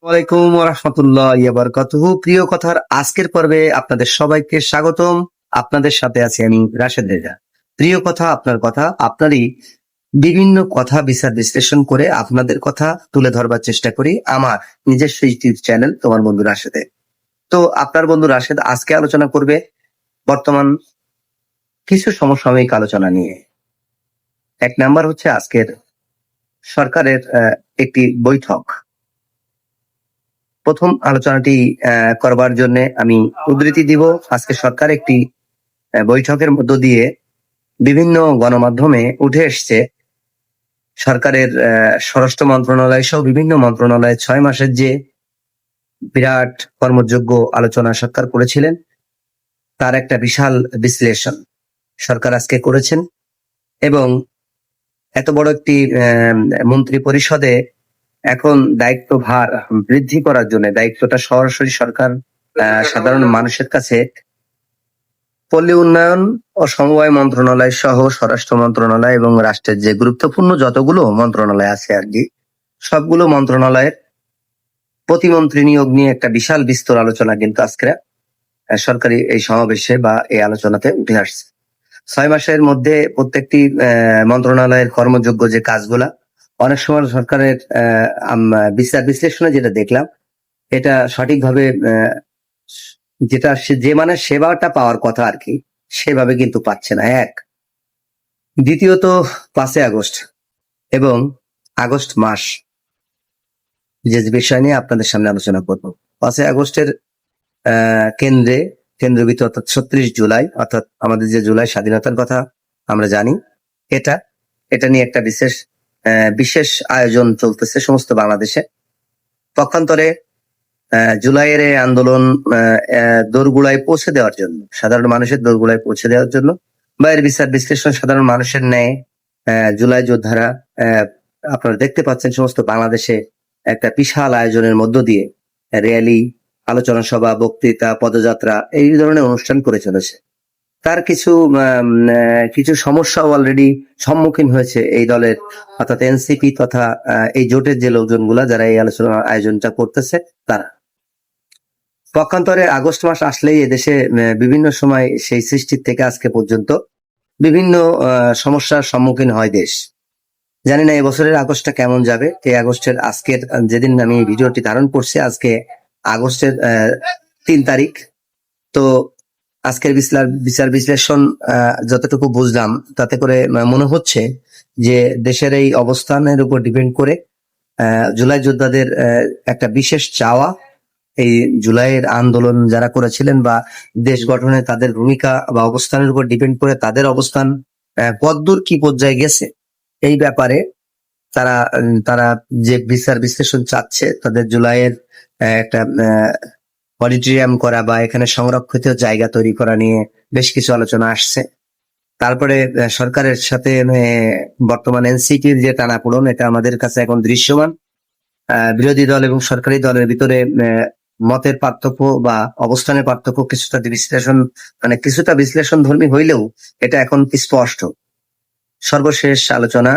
ওয়ালাইকুম ওরহমতুল্লাহি ওয়া বারাকাতুহু। প্রিয় কথার আজকের পর্বে আপনাদের সবাইকে স্বাগতম। আপনাদের সাথে আছি আমি রাশেদ রেজা। প্রিয় কথা আপনার কথা, আপনারই বিভিন্ন কথা বিচার বিশ্লেষণ করে আপনাদের কথা তুলে ধরবার চেষ্টা করি আমার নিজস্ব ইউটিউব চ্যানেল তোমার বন্ধু রাশেদে। তো আপনার বন্ধু রাশেদ আজকে আলোচনা করবে বর্তমান কিছু সমসাময়িক আলোচনা নিয়ে। এক নাম্বার হচ্ছে আজকের সরকারের একটি বৈঠক। প্রথম আলোচনাটি করবার জন্য আমি উদ্ধৃতি দিব। আজকে সরকার একটি বৈঠকের মধ্য দিয়ে বিভিন্ন গণমাধ্যমে উঠে এসছে সরকারের স্বরাষ্ট্র মন্ত্রণালয় সহ বিভিন্ন মন্ত্রণালয় 6 মাসের যে বিরাট কর্মযোগ্য আলোচনা সরকার করেছিলেন তার একটা বিশাল বিশ্লেষণ সরকার আজকে করেছেন। এবং এত বড় একটি মন্ত্রী পরিষদে এখন দায়িত্বভার বৃদ্ধি করার জন্য দায়িত্বটা সরাসরি সরকার সাধারণ মানুষের কাছে পল্লী উন্নয়ন ও সমবায় মন্ত্রণালয় সহ স্বরাষ্ট্র মন্ত্রণালয় এবং রাষ্ট্রের যে গুরুত্বপূর্ণ যতগুলো মন্ত্রণালয় আছে আর কি সবগুলো মন্ত্রণালয়ের প্রতিমন্ত্রী নিয়োগ নিয়ে একটা বিশাল বিস্তর আলোচনা কিন্তু আজকে সরকারি এই সমাবেশে বা এই আলোচনাতে উঠে আসছে। 6 মাসের মধ্যে প্রত্যেকটি মন্ত্রণালয়ের কর্মযোগ্য যে কাজগুলা অনেক সময় সরকারের বিচার বিশ্লেষণে যেটা দেখলাম এটা সঠিকভাবে যেটা যে মানে সেবাটা পাওয়ার কথা আর কি সেভাবে কিন্তু পাচ্ছে না। এক, দ্বিতীয়ত 5 আগস্ট এবং আগস্ট মাস যে বিষয় নিয়ে আপনাদের সামনে আলোচনা করব। 5 আগস্টের কেন্দ্রবিত অর্থাৎ 36 জুলাই অর্থাৎ আমাদের যে জুলাই স্বাধীনতার কথা আমরা জানি এটা নিয়ে একটা বিশেষ আয়োজন চলতেছে সমস্ত বাংলাদেশে। পক্ষান্তরে জুলাইয়ের এই আন্দোলন দোরগোড়ায় পৌঁছে দেওয়ার জন্য সাধারণ মানুষের দোরগোড়ায় পৌঁছে দেওয়ার জন্য বা এর বিচার বিশ্লেষণ সাধারণ মানুষের ন্যায় জুলাই যোদ্ধারা আপনারা দেখতে পাচ্ছেন সমস্ত বাংলাদেশে একটা বিশাল আয়োজনের মধ্য দিয়ে র্যালি, আলোচনা সভা, বক্তৃতা, পদযাত্রা এই ধরনের অনুষ্ঠান করে চলেছে। তার কিছু সমস্যা অলরেডি সম্মুখীন হয়েছে এই দলের অর্থাৎ এনসিপি তথা এই জোটের যে লোকজনগুলা যারা এই আলোচনা আয়োজনটা করতেছে তারা। পক্ষান্তরে আগস্ট মাস আসলেই এদেশে বিভিন্ন সময় সেই সৃষ্টির থেকে আজকে পর্যন্ত বিভিন্ন সমস্যার সম্মুখীন হয় দেশ। জানি না এবছরের আগস্টটা কেমন যাবে। এই আগস্টের আজকের যেদিন আমি এই ভিডিওটি ধারণ করছি আজকে আগস্টের 3 তারিখ। তো আজকের বিচার বিশ্লেষণ যতটুকু বুঝলাম তাতে করে মনে হচ্ছে যে দেশের এই অবস্থানের উপর ডিপেন্ড করে জুলাই যোদ্ধাদের একটা বিশেষ চাওয়া এই জুলাইয়ের আন্দোলন যারা করেছিলেন বা দেশ গঠনে তাদের ভূমিকা বা অবস্থানের উপর ডিপেন্ড করে তাদের অবস্থান কতদূর কি পর্যায়ে গেছে এই ব্যাপারে তারা যে বিচার বিশ্লেষণ চাচ্ছে তাদের জুলাইয়ের একটা অডিটোরিয়াম করা বা এখানে সংরক্ষিত জায়গা তৈরি করা নিয়ে বেশ কিছু আলোচনা আসছে। তারপরে সরকারের সাথে বর্তমান এনসিপির যে টানাপোড়েন এটা আমাদের কাছে এখন দৃশ্যমান। বিরোধী দল এবং সরকারি দলের ভিতরে মতের পার্থক্য বা অবস্থানের পার্থক্য কিছুটা বিশ্লেষণ ধর্মী হইলেও এটা এখন স্পষ্ট। সর্বশেষ আলোচনা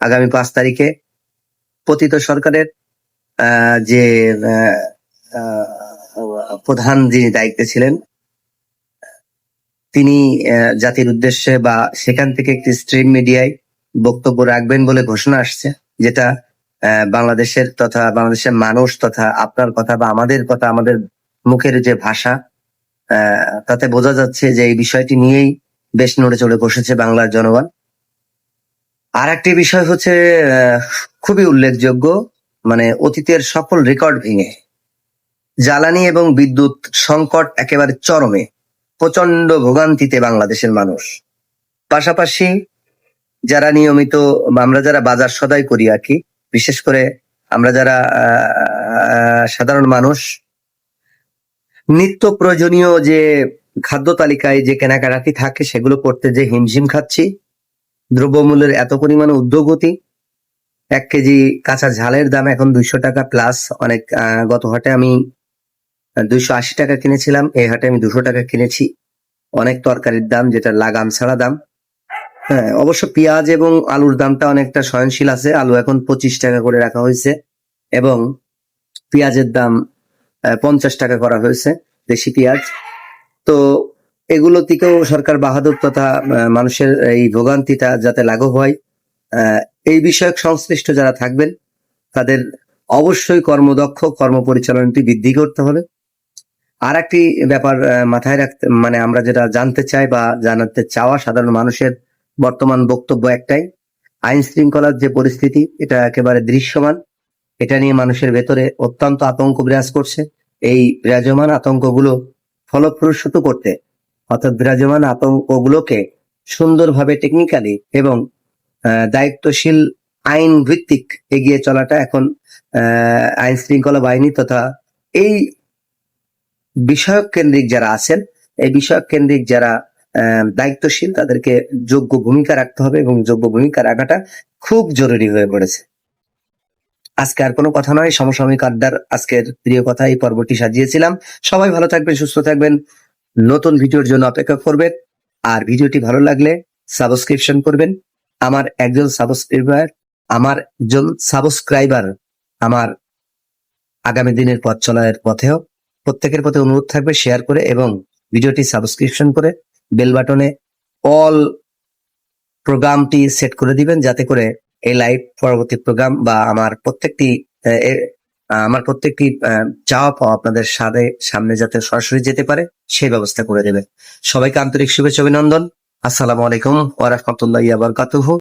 আগামী 5 তারিখে পতিত সরকারের যে প্রধান যিনি দায়িত্বে ছিলেন তিনি জাতির উদ্দেশ্যে বা সেখান থেকে একটি স্ট্রিম মিডিয়ায় বক্তব্য রাখবেন বলে ঘোষণা আসছে, যেটা বাংলাদেশের তথা বাংলাদেশের মানুষ তথা আপনার কথা বা আমাদের কথা, আমাদের মুখের যে ভাষা তাতে বোঝা যাচ্ছে যে এই বিষয়টি নিয়েই বেশ নড়ে চড়ে বসেছে বাংলার জনগণ। আর একটি বিষয় হচ্ছে খুবই উল্লেখযোগ্য, মানে অতীতের সকল রেকর্ড ভেঙে জ্বালানি এবং বিদ্যুৎ সংকট একেবারে চরমে, প্রচন্ড ভোগান্তিতে বাংলাদেশের মানুষ। পাশাপাশি যারা নিয়মিত আমরা যারা বাজার সদাই করি আর কি, বিশেষ করে আমরা যারা সাধারণ মানুষ নিত্য প্রয়োজনীয় যে খাদ্য তালিকায় যে কেনাকাটি থাকে সেগুলো করতে যে হিমশিম খাচ্ছি। দ্রব্যমূল্যের এত পরিমাণে ঊর্ধ্বগতি, 1 কেজি কাঁচা ঝালের দাম এখন 200 টাকা প্লাস। অনেক গত হাটে আমি 280 টাকা কিনেছিলাম, এই হাটে আমি 200 টাকা কিনেছি। অনেক তরকারির দাম যেটা লাগাম ছাড়া দাম। হ্যাঁ, অবশ্য পেঁয়াজ এবং আলুর দামটা অনেকটা সহনশীল আছে। আলু এখন 25 টাকা করে রাখা হয়েছে এবং পেঁয়াজের দাম 50 টাকা করা হয়েছে, দেশি পেঁয়াজ। তো এগুলো থেকেও সরকার বাহাদুর তথা মানুষের এই ভোগান্তিটা যাতে লাঘব হয়, এই বিষয়ক সংশ্লিষ্ট যারা থাকবেন তাদের অবশ্যই কর্মদক্ষ কর্মপরিচালনাটি বৃদ্ধি করতে হবে। আর একটি ব্যাপার মাথায় রাখতে, মানে আমরা যেটা জানতে চাই বা জানাতে চাওয়া সাধারণ মানুষের বর্তমান বক্তব্য একটাই, আইন শৃঙ্খলার যে পরিস্থিতি এটা একেবারে দৃশ্যমান। এটা নিয়ে মানুষের ভেতরে অত্যন্ত আতঙ্ক বিরাজ করছে। এই বিরাজমান আতঙ্কগুলো ফলপ্রসূ করতে, অর্থাৎ বিরাজমান আতঙ্কগুলোকে সুন্দরভাবে টেকনিক্যালি এবং দায়িত্বশীল আইন ভিত্তিক এগিয়ে চলাটা এখন আইন শৃঙ্খলা বাহিনী তথা এই বিষয়ক কেন্দ্রিক যারা আছেন, এই বিষয়ক কেন্দ্রিক যারা দায়িত্বশীল তাদেরকে যোগ্য ভূমিকা রাখতে হবে এবং যোগ্য ভূমিকা রাখাটা খুব জরুরি হয়ে পড়েছে। আজকে আর কোনো কথা নয়, সমসাময়িক আড্ডার আজকের প্রিয় কথা এই পর্বটি সাজিয়েছিলাম। সবাই ভালো থাকবেন, সুস্থ থাকবেন, নতুন ভিডিওর জন্য অপেক্ষা করবেন। আর ভিডিওটি ভালো লাগলে সাবস্ক্রিপশন করবেন। আমার একজন সাবস্ক্রাইবার আমার আগামী দিনের পথ চলার পথেও প্রত্যেকের প্রতি অনুরোধ থাকবে শেয়ার করে এবং ভিডিওটি সাবস্ক্রিপশন করে বেল বাটনে অল প্রোগ্রামটি সেট করে দিবেন, যাতে করে এই লাইভ পরবর্তী প্রোগ্রাম বা আমার প্রত্যেকটি চাওয়া পাওয়া আপনাদের সামনে যাতে সরাসরি যেতে পারে সেই ব্যবস্থা করে দেবে। সবাইকে আন্তরিক শুভেচ্ছা অভিনন্দন। আসসালামু আলাইকুম ওয়া রাহমাতুল্লাহি ওয়া বারাকাতুহু।